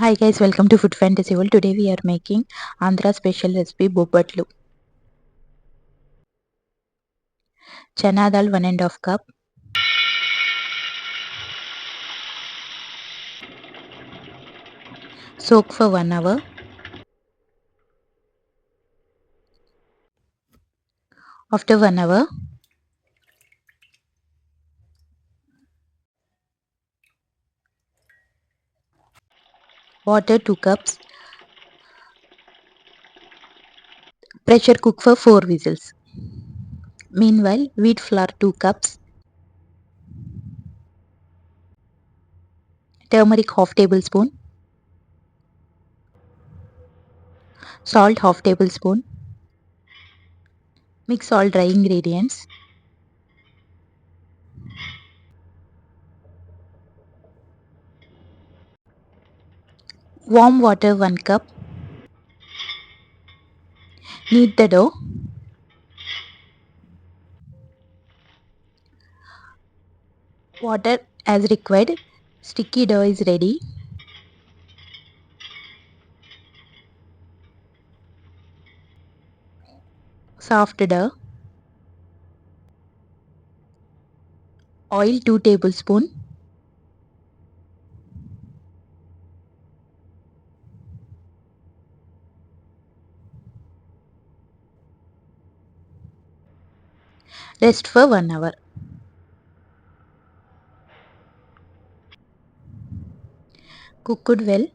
Hi guys, welcome to Food Fantasy World. Today we are making Andhra special recipe Bobbatlu. Chana dal 1.5 cup. Soak for 1 hour. After 1 hour, water 2 cups. Pressure cook for 4 whistles. Meanwhile, wheat flour 2 cups. Turmeric half tablespoon. Salt half tablespoon. Mix all dry ingredients. Warm water 1 cup. Knead the dough. Water as required. Sticky dough is ready. Soft dough. Oil 2 tablespoon. Rest for 1 hour. Cooked well.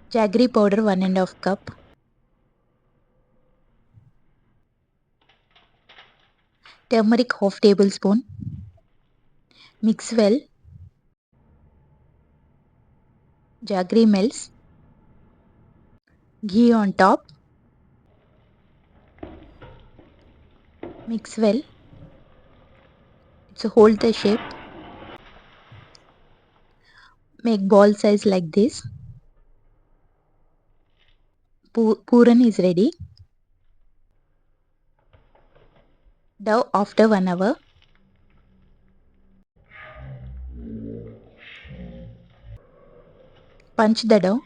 Jaggery powder 1.5 cup. Turmeric half tablespoon. Mix well. Jaggery melts. Ghee on top. Mix well. So hold the shape. Make ball size like this. Puran is ready. Dough after 1 hour. Punch the dough.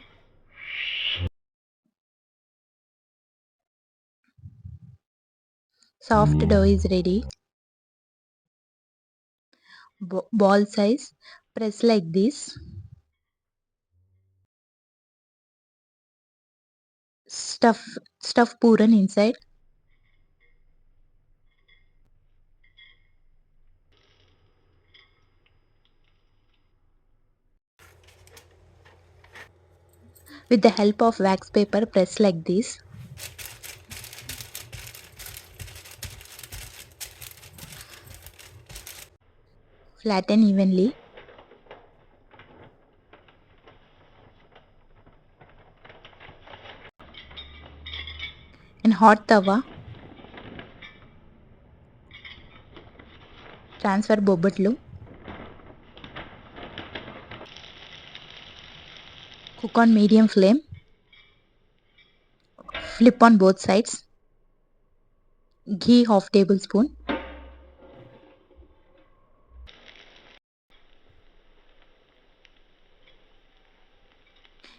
Soft dough is ready. Ball size. Press like this. Stuff puran inside. With the help of wax paper, press like this. Flatten evenly. In hot tawa, transfer bobbatlu. Cook on medium flame. Flip on both sides. Ghee half tablespoon.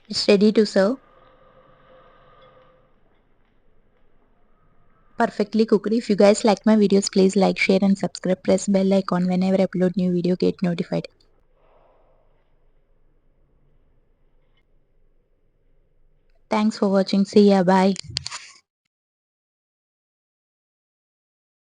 It's ready to serve. Perfectly cooked. If you guys like my videos, please like, share and subscribe. Press bell icon whenever I upload new video, get notified. Thanks for watching. See ya. Bye.